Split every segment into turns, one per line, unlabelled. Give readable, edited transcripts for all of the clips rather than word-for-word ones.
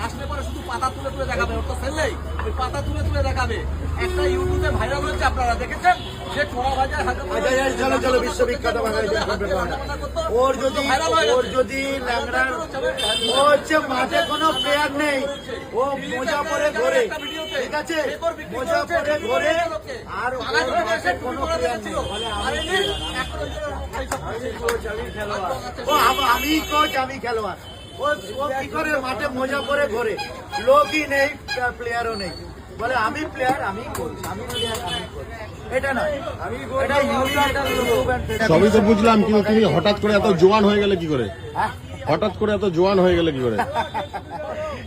আসলে পরে শুধু পাতা তুলে তুলে দেখাবে, ওর তো ফেললেই ওই পাতা তুলে তুলে দেখাবে। একটা ইউটিউবে ভাইরাল হয়েছে, আপনারা দেখেছেন, যে ছোড়া ভাজা
চলো বিশ্ববিখ্যাত ওর যদি ল্যাংড়ার ও হচ্ছে মাঠে কোনো প্লেয়ার নেই, ও মোজা পরে ঘোরে, ঠিক আছে, মোজা পরে ঘোরে, আর মাঠে কোনো প্লেয়ার নেই। আমি কোচ, আমি খেলোয়াড়। ও কি করে মাঠে মোজা পরে ঘোরে, লোকই নেই, প্লেয়ারও নেই, বলে আমি প্লেয়ার, আমি কোচ, আমি প্লেয়ার, আমি কোচ। এটা না, এটা
সবই তো বুঝলাম, কিন্তু তুমি হঠাৎ করে এত জোয়ান হয়ে গেলে কি করে? হঠাৎ করে এত জোয়ান হয়ে গেলে কি করে?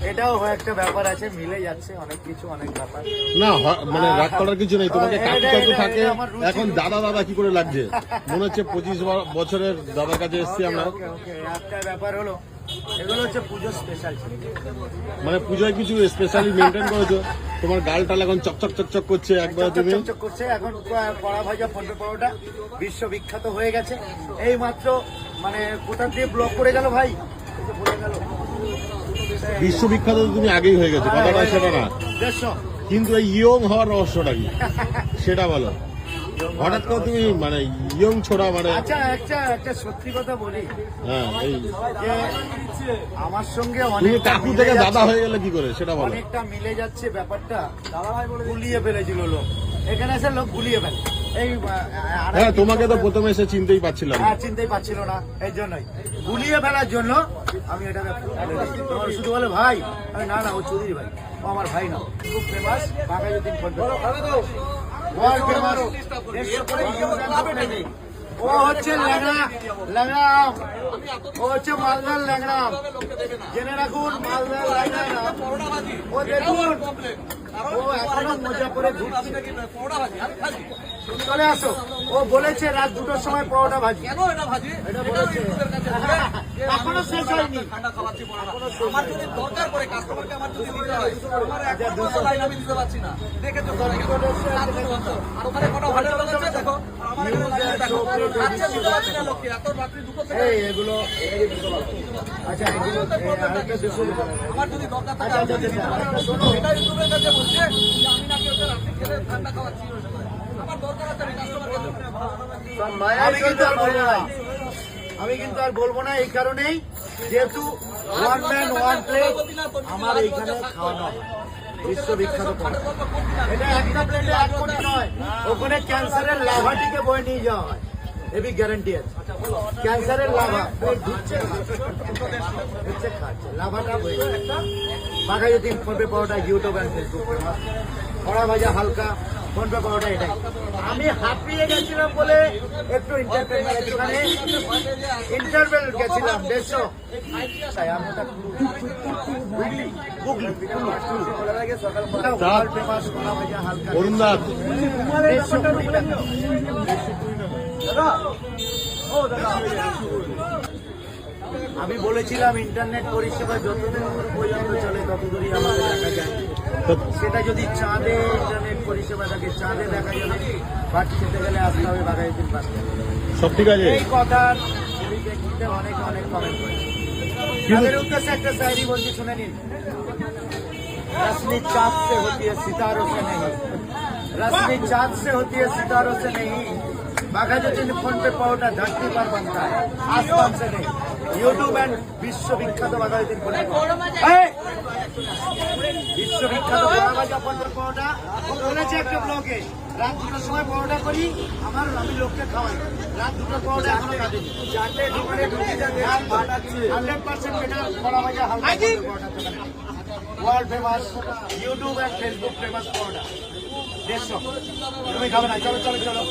এটাও একটা ব্যাপার আছে, মিলে যাচ্ছে অনেক কিছু, অনেক ব্যাপার।
না মানে রাগ করার কিছু নেই, তোমাকে কাকু কাকু থাকে, এখন দাদা দাদা কি করে লাগছে? মনে হচ্ছে 25 বছরের দাদার কাছে এসছি আমরা।
একটা ব্যাপার হলো, এগুলো হচ্ছে পুজো স্পেশাল,
মানে পুজোয় কিছু স্পেশালি মেনটেন করেছো? তোমার গালটাল এখন চকচক চকচক করছে, একবার তুমি
চকচক করছে। এখন কড়া ভাজা ফোনপে পরোটা বিশ্ববিখ্যাত হয়ে গেছে। এই মাত্র মানে কোথা দিয়ে ব্লক করে গেল ভাই,
বিশ্ববিখ্যাত তুমি আগেই হয়ে গেছো, কথাটা সেটা না, কিন্তু এই ইয়ং হওয়ার রহস্যটা কি সেটা বলো। হঠাৎ করে তুমি মানে ইয়ং ছোড়া, মানে
একটা সত্যি কথা বলি,
হ্যাঁ, এই
আমার সঙ্গে
তুমি কাকু থেকে দাদা হয়ে গেলে কি করে সেটা বলো।
অনেকটা মিলে যাচ্ছে ব্যাপারটা, গুলিয়ে ফেলেছিল লোক, এখানে এসে লোক গুলিয়ে ফেলে। এই
হ্যাঁ, তোমাকে তো প্রথমে এসে চিনতেই পারছিলাম,
চিনতেই পারছিল না, এই জন্যই গুলিয়ে ফেলার জন্য আমি এটা শুধু বলে ভাই, আমি না ও চৌধুরী ভাই, ও আমার ভাই না, খুব ফেমাস বাঘাযতীন ও হচ্ছে ল্যাংড়া, ও হচ্ছে মালদার ল্যাংড়া, জেনে রাখুন, মালদার ল্যাংড়া। ও দেখুন, ও এখনো মজা করে ঘুরছে। চলে আসো, ও বলেছে রাত 2টার সময় পরোটা ভাজি, এটা বলেছে, এখনো শেষ হয়নি।
আমার যদি দরকার পড়ে কাস্টমারকে, আমার যদি দিতে হয়, আমার একটা লাইন আমি দিতে পারছি না, দেখে তো আর ওখানে কটা ভালো লাগছে দেখো, আমার আচ্ছা দিতে পারছি না লোককে, এত রাত্রি 2টো থেকে
এগুলো আচ্ছা, এগুলো
আমার যদি দরকার থাকে এটা ইউটিউবের কাছে বলছে যে আমি নাকি ওটা রাত্রি খেলে ঠান্ডা খাওয়াচ্ছি, আমার দরকার আছে কাস্টমারকে।
আমি কিন্তু আর বলবো না, এই কারণেই যেহেতু ওয়ান ম্যান ওয়ান প্লেট আমার এইখানে খাওয়ানো হয়, বিশ্ববিখ্যাত। এটা একটা প্লেটে 1 কোটি নয়, ওখানে ক্যান্সারের লাভাটিকে বয়ে নিয়ে যাওয়া হয়, এবি গ্যারান্টি আছে। ক্যান্সারের লাভা ঢুকছে, খাচ্ছে লাভাটা বয়ে। বাঘাযতীন ফোনপে পাওয়াটা ইউটিউব অ্যান্ড ফেসবুক, কড়া ভাজা হালকা ফোনপে পাওয়াটা, এটাই। আমি হাঁপিয়ে গেছিলাম বলে একটু ইন্টারভেল গেছিলাম 150। আমি বলেছিলাম ইন্টারনেট পরিষেবা যতদিন পর্যন্ত চলে ততদূরই আমাদের দেখা যায়, সেটা যদি চাঁদে ইন্টারনেট পরিষেবা থাকে, চাঁদে দেখা যাবে। বাট খেতে গেলে আসতে হবে বাঘাযতীন পাস।
সব ঠিক আছে,
এই কথার পরিপ্রেক্ষিতে অনেক কমেন্ট করেছে। তাদের উদ্দেশ্যে একটা শায়রি বলছি, শুনে নিন। रश्मि चाँद से होती है सितारों से नहीं, रश्मि चाँद से होती है सितारों से नहीं, बाघाযতীন ফোনপে পাওয়াটা धरती पर बनता है, आसमान से नहीं। ইউটিউব অ্যান্ড বিশ্ববিখ্যাত বাঘাযতীন ফোনপে পাওয়াটা, বিশ্ববিখ্যাত ফোনপে পাওয়াটা। ও বলেছে একটা ব্লগে, রাত 2টার সময় পরোটা করি, আমি লোককে খাওয়াই, রাত 2টার পরোটা এখনো কাটেনি, 4টে দোকানে ঢুকে যাবে 100% বেটার কড়া ভাজা হালকা পরোটা দোকানে। World famous, YouTube and Facebook famous paratha 150। তুমি খাবে না? চলো চলো চলো।